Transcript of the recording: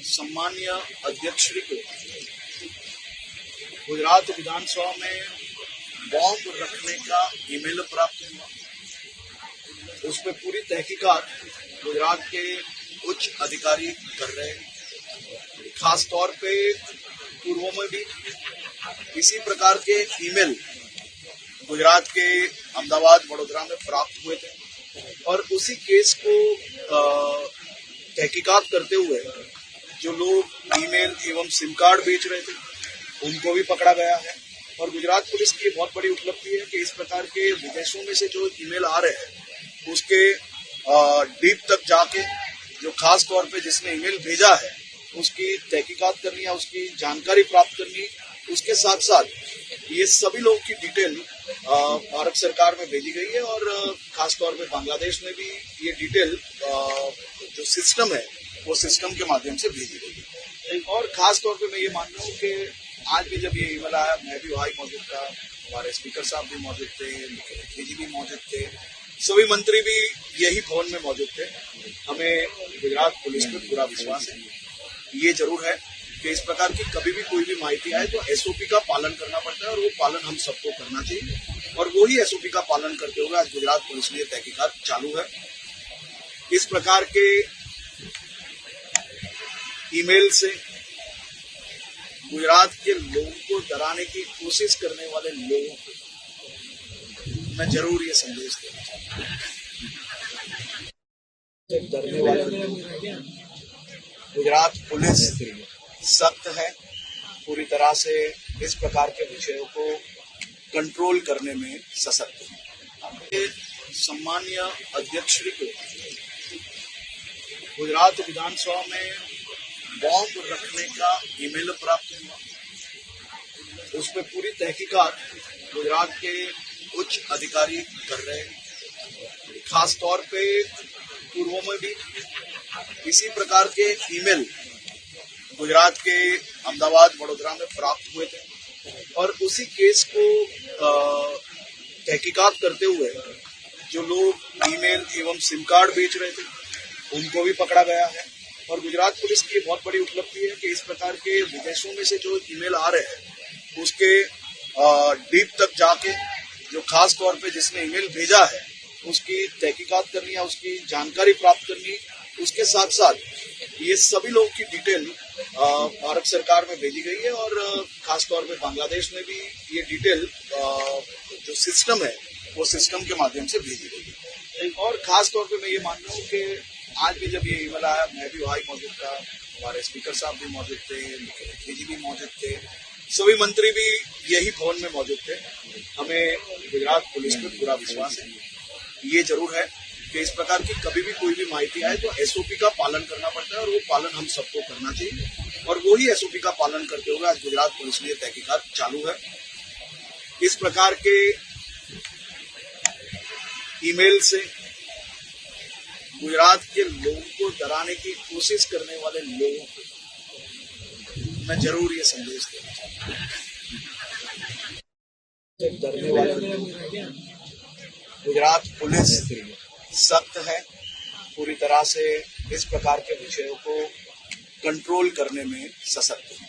सम्मान्य अध्यक्ष श्री को गुजरात विधानसभा में बॉम्ब रखने का ईमेल प्राप्त हुआ। उस पर पूरी तहकीकात गुजरात के उच्च अधिकारी कर रहे हैं। खास तौर पे पूर्व में भी इसी प्रकार के ईमेल गुजरात के अहमदाबाद वडोदरा में प्राप्त हुए थे और उसी केस को तहकीकात करते हुए जो लोग ईमेल एवं सिम कार्ड बेच रहे थे उनको भी पकड़ा गया है। और गुजरात पुलिस की बहुत बड़ी उपलब्धि है कि इस प्रकार के विदेशों में से जो ईमेल आ रहे हैं उसके डीप तक जाके जो खास तौर पे जिसने ईमेल भेजा है उसकी तहकीकात करनी है, उसकी जानकारी प्राप्त करनी, उसके साथ साथ ये सभी लोगों की डिटेल भारत सरकार में भेजी गई है और खास तौर पे बांग्लादेश में भी ये डिटेल जो सिस्टम है वो सिस्टम के माध्यम से भेजी गई है। और खास तौर पे मैं ये मान रहा हूँ कि आज भी जब ये ईमेल आया मैं भी वहाँ मौजूद था, हमारे स्पीकर साहब भी मौजूद थे, मुख्यमंत्री जी भी मौजूद थे, सभी मंत्री भी यही भवन में मौजूद थे। हमें गुजरात पुलिस पर पूरा विश्वास है। ये जरूर है कि इस प्रकार की कभी भी कोई भी माहिती आए तो एसओपी का पालन करना पड़ता है और वो पालन हम सबको करना चाहिए और वो ही एसओपी का पालन करते हुए आज गुजरात पुलिस में तहकीकात चालू है। इस प्रकार के ईमेल से गुजरात के लोगों को डराने की कोशिश करने वाले लोगों को मैं जरूर ये संदेश देना चाहता हूं। डरने वाले गुजरात पुलिस सख्त है, पूरी तरह से इस प्रकार के विषयों को कंट्रोल करने में सशक्त है। सम्मान्य अध्यक्ष श्री को गुजरात विधानसभा में बॉम्ब रखने का ईमेल प्राप्त हुआ। उस पर पूरी तहकीकात गुजरात के उच्च अधिकारी कर रहे हैं। खास तौर पे पूर्व में भी इसी प्रकार के ईमेल गुजरात के अहमदाबाद वडोदरा में प्राप्त हुए थे और उसी केस को तहकीकात करते हुए जो लोग ईमेल एवं सिम कार्ड बेच रहे थे उनको भी पकड़ा गया है। और गुजरात पुलिस की बहुत बड़ी उपलब्धि है कि इस प्रकार के विदेशों में से जो ईमेल आ रहे हैं उसके डीप तक जाके जो खास तौर पे जिसने ईमेल भेजा है उसकी तहकीकात करनी है, उसकी जानकारी प्राप्त करनी, उसके साथ साथ ये सभी लोगों की डिटेल भारत सरकार में भेजी गई है और खास तौर पे बांग्लादेश में भी ये डिटेल जो सिस्टम है वो सिस्टम के माध्यम से भेजी गई है। और खास तौर पे मैं ये मान रहा हूँ कि आज भी जब ये ईमेल आया मैं भी वहाँ मौजूद था, हमारे स्पीकर साहब भी मौजूद थे, मुख्यमंत्री जी भी मौजूद थे, सभी मंत्री भी यही भवन में मौजूद थे। हमें गुजरात पुलिस पर पूरा विश्वास है। ये जरूर है कि इस प्रकार की कभी भी कोई भी माहिती आए तो एसओपी का पालन करना पड़ता है और वो पालन हम सबको करना चाहिए और वो ही एसओपी का पालन करते हुए आज गुजरात पुलिस में तहकीकात चालू है। इस प्रकार के ईमेल से गुजरात के लोगों को डराने की कोशिश करने वाले लोगों को मैं जरूर ये संदेश देना चाहता हूं। डरने वाले गुजरात पुलिस सख्त है, पूरी तरह से इस प्रकार के विषयों को कंट्रोल करने में सशक्त है।